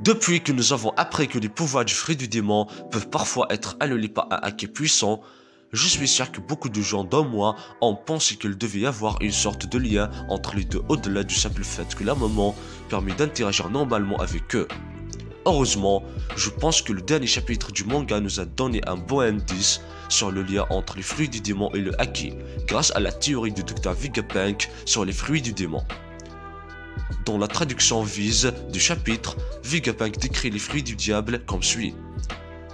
Depuis que nous avons appris que les pouvoirs du fruit du démon peuvent parfois être annulés par un haki puissant, je suis sûr que beaucoup de gens dont moi ont pensé qu'il devait y avoir une sorte de lien entre les deux au-delà du simple fait que la maman permet d'interagir normalement avec eux. Heureusement, je pense que le dernier chapitre du manga nous a donné un bon indice sur le lien entre les fruits du démon et le haki, grâce à la théorie du Dr Vegapunk sur les fruits du démon. Dans la traduction vise du chapitre, Vegapunk décrit les fruits du diable comme suit.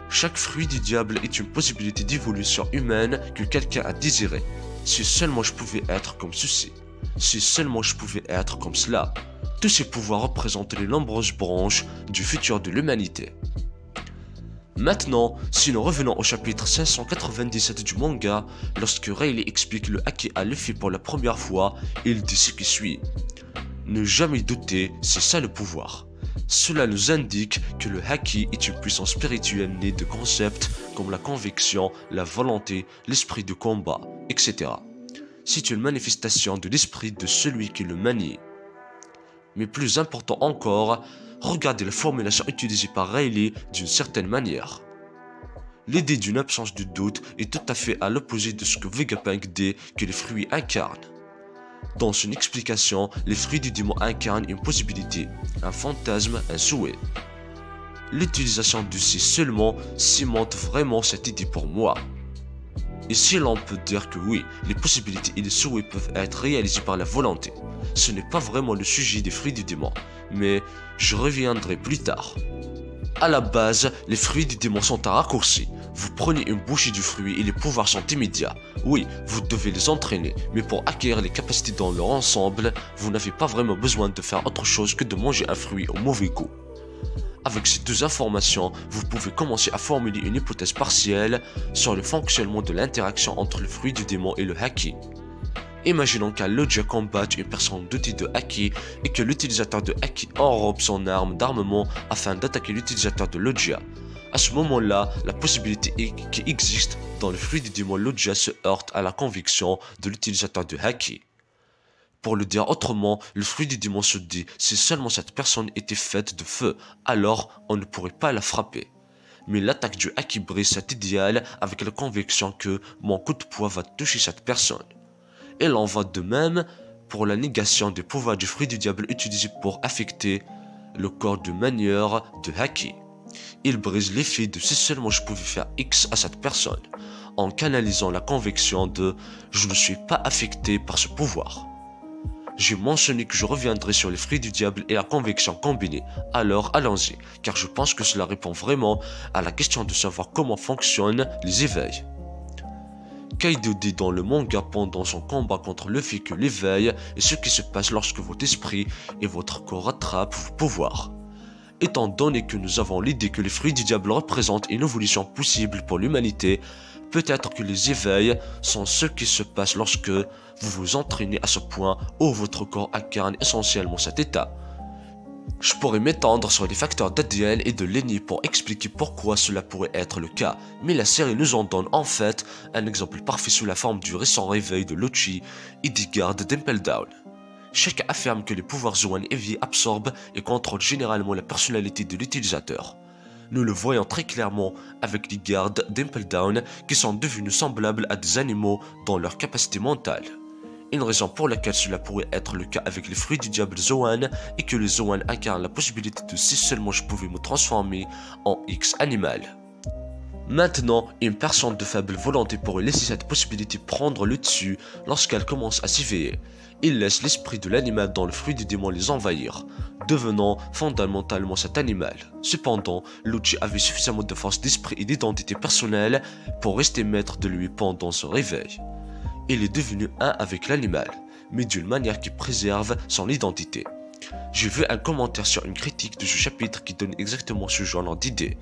Chaque fruit du diable est une possibilité d'évolution humaine que quelqu'un a désiré. Si seulement je pouvais être comme ceci. Si seulement je pouvais être comme cela. Tous ces pouvoirs représentent les nombreuses branches du futur de l'humanité. Maintenant, si nous revenons au chapitre 597 du manga, lorsque Rayleigh explique le haki à Luffy pour la première fois, il dit ce qui suit. Ne jamais douter, c'est ça le pouvoir. Cela nous indique que le haki est une puissance spirituelle née de concepts comme la conviction, la volonté, l'esprit de combat, etc. C'est une manifestation de l'esprit de celui qui le manie. Mais plus important encore, regardez la formulation utilisée par Rayleigh d'une certaine manière. L'idée d'une absence de doute est tout à fait à l'opposé de ce que Vegapunk dit que les fruits incarnent. Dans son explication, les fruits du démon incarnent une possibilité, un fantasme, un souhait. L'utilisation de ces seulement cimente vraiment cette idée pour moi. Et si l'on peut dire que oui, les possibilités et les souhaits peuvent être réalisés par la volonté, ce n'est pas vraiment le sujet des fruits du démon, mais je reviendrai plus tard. À la base, les fruits du démon sont un raccourci. Vous prenez une bouchée du fruit et les pouvoirs sont immédiats. Oui, vous devez les entraîner, mais pour acquérir les capacités dans leur ensemble, vous n'avez pas vraiment besoin de faire autre chose que de manger un fruit au mauvais goût. Avec ces deux informations, vous pouvez commencer à formuler une hypothèse partielle sur le fonctionnement de l'interaction entre le fruit du démon et le haki. Imaginons qu'un Loggia combatte une personne dotée de haki et que l'utilisateur de haki enrobe son arme d'armement afin d'attaquer l'utilisateur de Loggia. À ce moment-là, la possibilité qui existe dans le fruit du démon Loggia se heurte à la conviction de l'utilisateur de haki. Pour le dire autrement, le fruit du démon se dit si seulement cette personne était faite de feu, alors on ne pourrait pas la frapper. Mais l'attaque du haki brise cet idéal avec la conviction que mon coup de poing va toucher cette personne. Il en va de même pour la négation des pouvoirs du fruit du diable utilisé pour affecter le corps de manière de haki. Il brise l'effet de si seulement je pouvais faire X à cette personne, en canalisant la conviction de je ne suis pas affecté par ce pouvoir. J'ai mentionné que je reviendrai sur les fruits du diable et la conviction combinée, alors allons-y, car je pense que cela répond vraiment à la question de savoir comment fonctionnent les éveils. Kaido dit dans le manga pendant son combat contre Luffy que l'éveil est ce qui se passe lorsque votre esprit et votre corps rattrapent vos pouvoirs. Étant donné que nous avons l'idée que les fruits du diable représentent une évolution possible pour l'humanité, peut-être que les éveils sont ce qui se passe lorsque vous vous entraînez à ce point où votre corps incarne essentiellement cet état. Je pourrais m'étendre sur les facteurs d'ADN et de Lenny pour expliquer pourquoi cela pourrait être le cas, mais la série nous en donne en fait un exemple parfait sous la forme du récent réveil de Lucci et des gardes d'Impel Down. Chacun affirme que les pouvoirs Zoan éveillés absorbent et contrôlent généralement la personnalité de l'utilisateur. Nous le voyons très clairement avec les gardes d'Impel Down qui sont devenus semblables à des animaux dans leur capacité mentale. Une raison pour laquelle cela pourrait être le cas avec les fruits du diable Zoan est que les Zoan incarnent la possibilité de si seulement je pouvais me transformer en X animal. Maintenant, une personne de faible volonté pourrait laisser cette possibilité prendre le dessus lorsqu'elle commence à s'éveiller. Il laisse l'esprit de l'animal dans le fruit du démon les envahir, devenant fondamentalement cet animal. Cependant, Lucci avait suffisamment de force d'esprit et d'identité personnelle pour rester maître de lui pendant ce réveil. Il est devenu un avec l'animal, mais d'une manière qui préserve son identité. J'ai vu un commentaire sur une critique de ce chapitre qui donne exactement ce genre d'idée.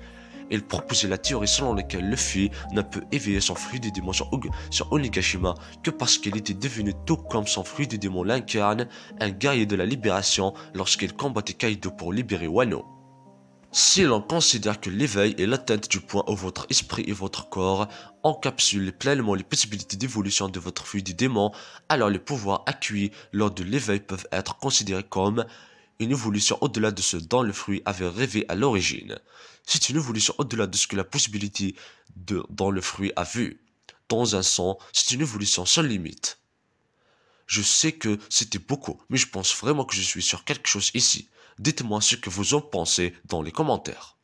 Il proposait la théorie selon laquelle Luffy ne peut éveiller son fruit du démon sur Onigashima que parce qu'il était devenu tout comme son fruit du démon l'incarne, un guerrier de la libération lorsqu'il combattait Kaido pour libérer Wano. Si l'on considère que l'éveil est l'atteinte du point où votre esprit et votre corps encapsulent pleinement les possibilités d'évolution de votre fruit du démon, alors les pouvoirs acquis lors de l'éveil peuvent être considérés comme Une évolution au-delà de ce dont le fruit avait rêvé à l'origine. C'est une évolution au-delà de ce que la possibilité dont le fruit a vu. Dans un sens, c'est une évolution sans limite. Je sais que c'était beaucoup, mais je pense vraiment que je suis sur quelque chose ici. Dites-moi ce que vous en pensez dans les commentaires.